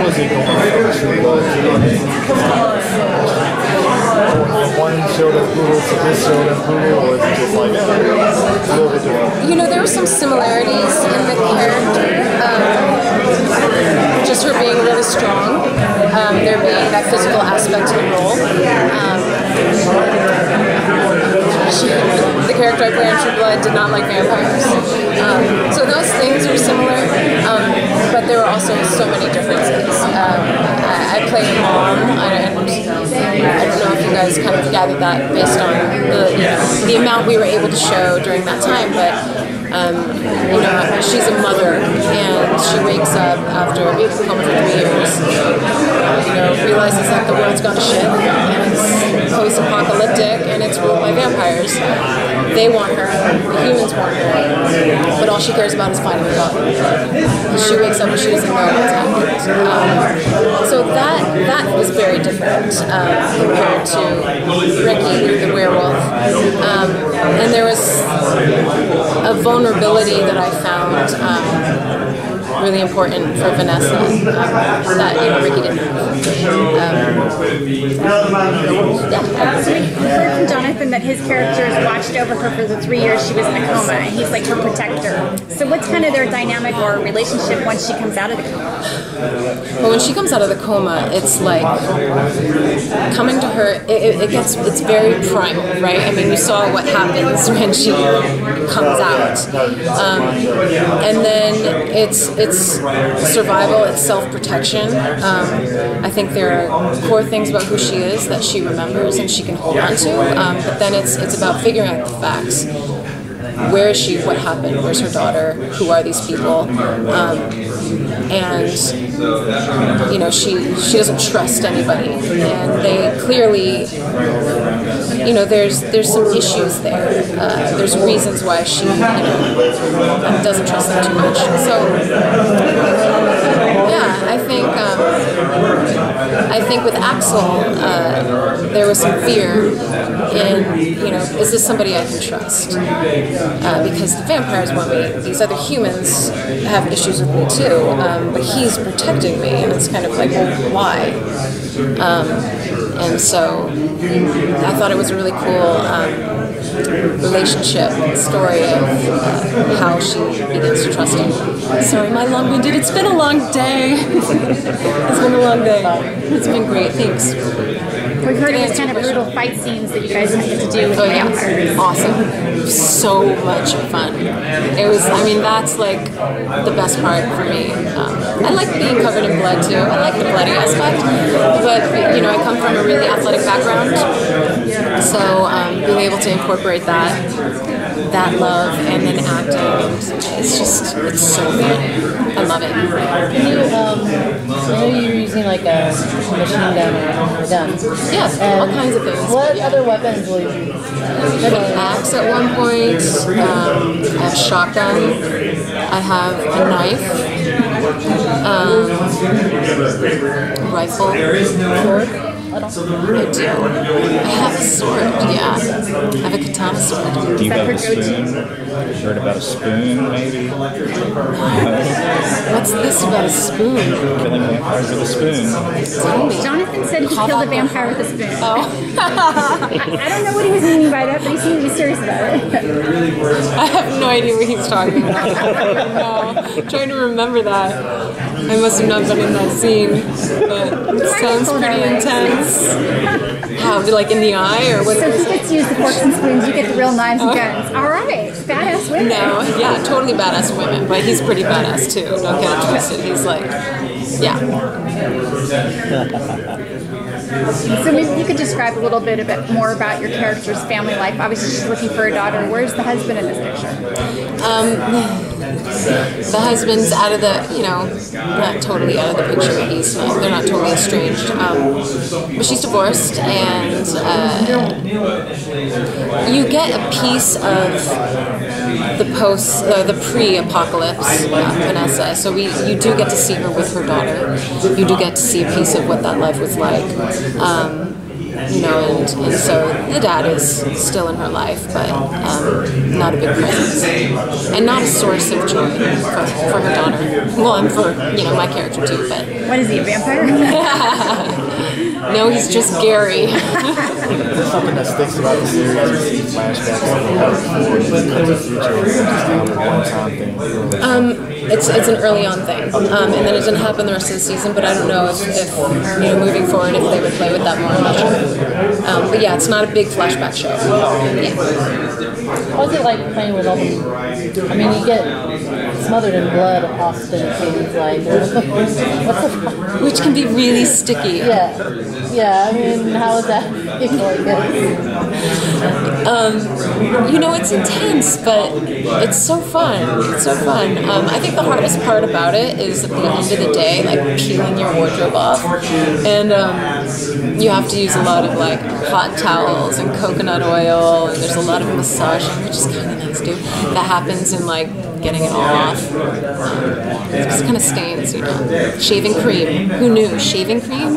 was it going from True Blood to one showed up brutal to this showed up brutal, or is it just like a little bit different? You know, there were some similarities in the character. Just her being really strong, there being that physical aspect to the role. The character I play in True Blood did not like vampires. So those things were similar, but there were also so many differences. I played a mom, and I don't know if you guys kind of gathered that based on the amount we were able to show during that time, but you know, she's a mother, and she wakes up after being in coma for 3 years, you know, realizes that the world's gone to shit, and it's post-apocalyptic, and it's ruled by vampires. They want her, the humans want her, but all she cares about is finding her daughter. And she wakes up and she doesn't know what's happened. So that was very different compared to Ricky, the werewolf. And there was a vulnerability that I found really important for Vanessa that Ricky didn't have. We heard from Jonathan that his characters watched over her for the 3 years she was in a coma, and he's like her protector. So what's kind of their dynamic or relationship once she comes out of the coma? Well, when she comes out of the coma, it's like coming to her. It's very primal, right? I mean, you saw what happens when she comes out, and then it's survival, it's self-protection. I think there are core things about who she is that she remembers and she can hold on to, but then it's about figuring out the facts. Where is she? What happened? Where's her daughter? Who are these people? And you know, she doesn't trust anybody, and they clearly, you know, there's some issues there. There's reasons why she, you know, doesn't trust them too much. So yeah, I think with Axel, there was some fear in, you know, is this somebody I can trust? Because the vampires want me. These other humans have issues with me too, but he's protecting me, and it's kind of like, well, why? And so I thought it was a really cool relationship story of how she begins to trust him. Sorry, my long-winded. It's been a long day. It's been a long day. It's been great. Thanks. We've heard of these kind of brutal fight scenes that you guys get to do with vampires. Awesome. So much fun. It was, I mean, that's like the best part for me. I like being covered in blood too. I like the bloody aspect, but you know, I come from a really athletic background, so being able to incorporate that love and then acting, it's so fun. I love it. I know you're using like a machine gun or a gun. Yes, all kinds of things. What other weapons will you use? I have an axe at one point. I have a shotgun. I have a knife. Rifle. Sword. I do. I have a sword, yeah. I have a katana sword. Do you have a spoon? You heard about a spoon, maybe? What's this about a spoon? Killing vampires with a spoon. Tell me. Jonathan said he killed a vampire with a spoon. Oh. I don't know what he was meaning by that, but he seemed to be serious about it. I have no idea what he's talking about. No. I'm trying to remember that. I must have not been in that scene, but it sounds pretty intense. How, like in the eye, or what? So he gets to use the forks and spoons, you get the real knives and guns. All right, badass women. No, yeah, totally badass women, but he's pretty badass too. Don't get it twisted. He's like, yeah. So maybe you could describe a little bit more about your character's family life. Obviously, she's looking for a daughter. Where's the husband in this picture? The husband's out of the, you know, not totally out of the picture. They're not totally estranged. But she's divorced, and you get a piece of the pre-apocalypse Vanessa. So you do get to see her with her daughter. You do get to see a piece of what that life was like. you know, and so the dad is still in her life, but not a big presence, and not a source of joy for her daughter. Well, and for, you know, my character too, but... What is he, a vampire? No, he's just Gary. Is there something that sticks about the series? You see flashbacks of the future, or just kind of a one-time thing? It's an early on thing, and then it didn't happen the rest of the season. But I don't know if you know, moving forward, if they would play with that more. I'm not sure. But yeah, it's not a big flashback show. Yeah. What was it like playing with all the? I mean, you get smothered in blood often. It seems like. Which can be really sticky. Yeah. I mean, how is that? You know, it's intense, but it's so fun. It's so fun. I think the hardest part about it is at the end of the day, like peeling your wardrobe off, and you have to use a lot of like hot towels and coconut oil, and there's a lot of massaging, which is kind of nice too. That happens in like getting it all off. It just kind of stains, you know. Shaving cream. Who knew? Shaving cream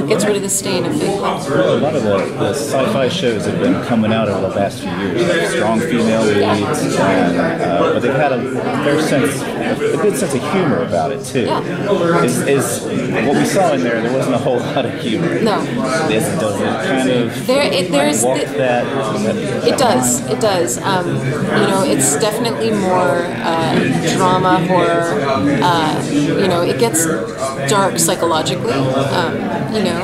gets rid of the stain of fake blood. A lot of the sci-fi shows have been coming out over the last few years. Like strong female leads, and, but they've had a good sense of humor about it too. Yeah. Is what we saw in there? There wasn't a whole lot of humor. No. Does it kind of there's walk that? It does. It does. You know, it's definitely more drama, horror. You know, it gets dark psychologically. You know,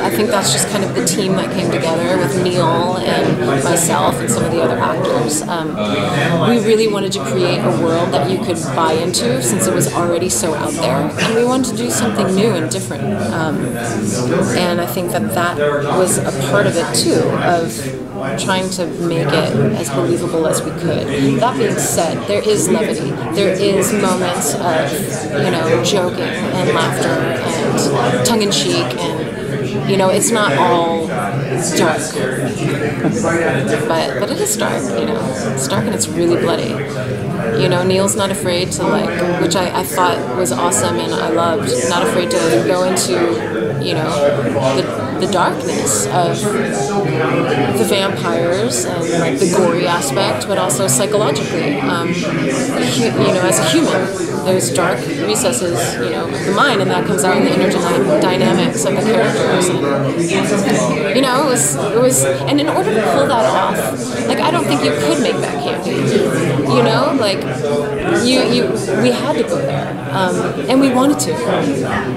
I think that's just kind of the team that came together with Neil and myself and some of the other actors. We really wanted to create a world that you could buy into, since it was already so out there, and we wanted to do something new and different. And I think that was a part of it too, of trying to make it as believable as we could. That being said, there is levity. There is moments of, you know, joking and laughter and tongue-in-cheek, and, you know, it's not all dark. But it is dark, you know. It's dark and it's really bloody. You know, Neil's not afraid to, like, which I thought was awesome and I loved, not afraid to go into, you know, the darkness of the vampires and like the gory aspect, but also psychologically. You know, as a human, there's dark recesses, you know, of the mind, and that comes out in the inner dynamics of the characters. And, you know, it was, and in order to pull that off, like I don't think you could make that campy. You know, like we had to go there, and we wanted to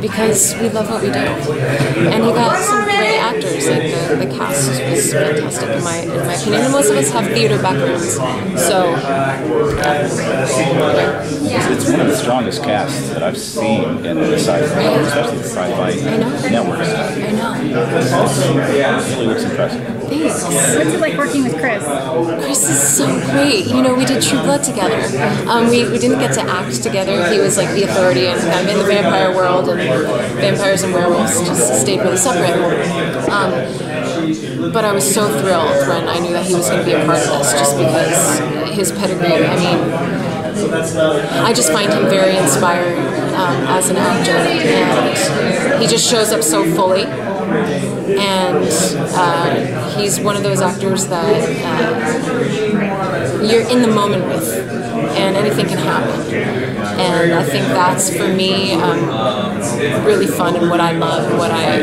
because we love what we do, and you got some great actors. Like the cast was fantastic in my opinion, and most of us have theater backgrounds, so it's one of the strongest casts that I've seen in the sci-fi, especially the sci-fi network stuff. I know. It really looks impressive. Thanks. What's it like working with Chris? Chris is so great. You know, we did True Blood together. We didn't get to act together. He was like the authority, and I'm in the vampire world, and vampires and werewolves just stayed really separate. But I was so thrilled when I knew that he was going to be a part of this, just because his pedigree. I mean, I just find him very inspiring as an actor, and he just shows up so fully. And he's one of those actors that you're in the moment with, and anything can happen. And I think that's, for me, really fun, and what I love and what I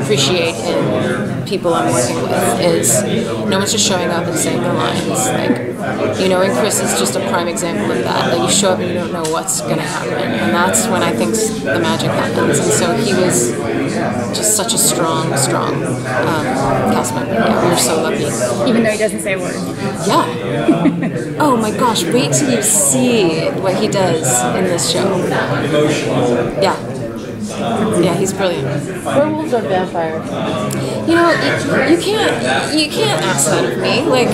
appreciate in people I'm working with is no one's just showing up and saying their lines. Like, you know, and Chris is just a prime example of that. Like, you show up and you don't know what's going to happen, and that's when I think the magic happens. And so he was just such a strong cast member. Yeah, we were so lucky. Even though he doesn't say a word. Yeah. Oh my gosh, wait till you see what he does in this show. Yeah. Yeah, he's brilliant. Werewolves or vampires? You know, you can't ask that of me. Like,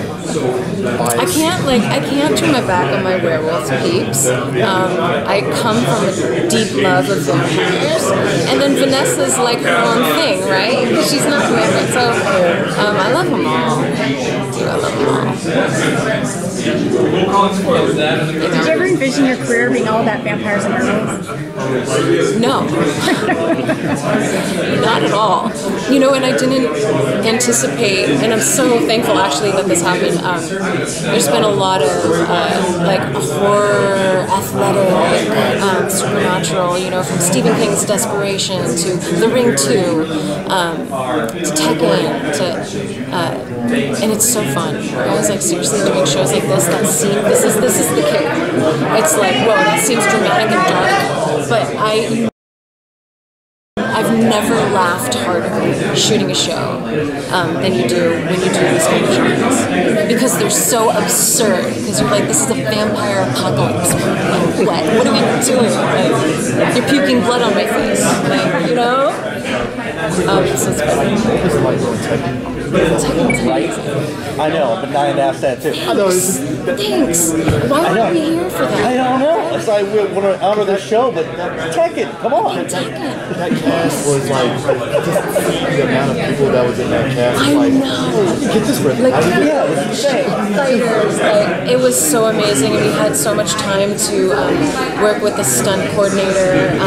I can't turn my back on my werewolf peeps. I come from a deep love of vampires, and then Vanessa's like her own thing, right? Because she's not a vampire. So I love them all. I love them all. Did you ever envision your career being all about vampires and werewolves? No. Not at all. You know, and I didn't anticipate, and I'm so thankful actually that this happened. There's been a lot of like horror, athletic, supernatural, you know, from Stephen King's Desperation to The Ring 2, to Tekken, and it's so fun. Guys, like seriously doing shows like this, this is the kick. It's like, whoa, that seems dramatic and dark, but I've never laughed harder shooting a show than you do when you do these kind of shows, because they're so absurd. Because you're like, this is a vampire apocalypse. Like, what are we doing? Like, you're puking blood on my face, like, you know. So it's fun. I know, but 9.5 too. Thanks. Why were we here for that? I don't know. It's like we want to honor the show, but Tekken, come on. That cast was like, just the amount of people that was in that cast. I like, know. How did you get this ready? Like, Yeah, it was insane. fighters, like, it was so amazing, and we had so much time to work with the stunt coordinator and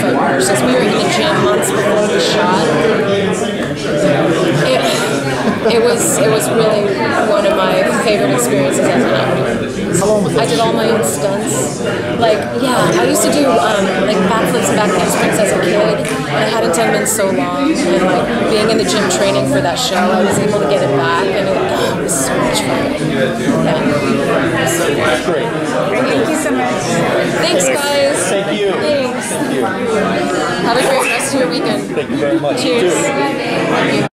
fight rehearsals. We were in the gym months before the shot. It was really one of my favorite experiences as an actor. How long was that? I did all my own stunts. Like, yeah, I used to do like backflips and back handsprings as a kid, and I hadn't done them in so long. And like being in the gym training for that show, I was able to get it back, and it was so much fun. Yeah. Great. Thank you so much. Thanks, guys. Thank you. Thanks. Thank you. Have a great rest of your weekend. Thank you very much. Cheers.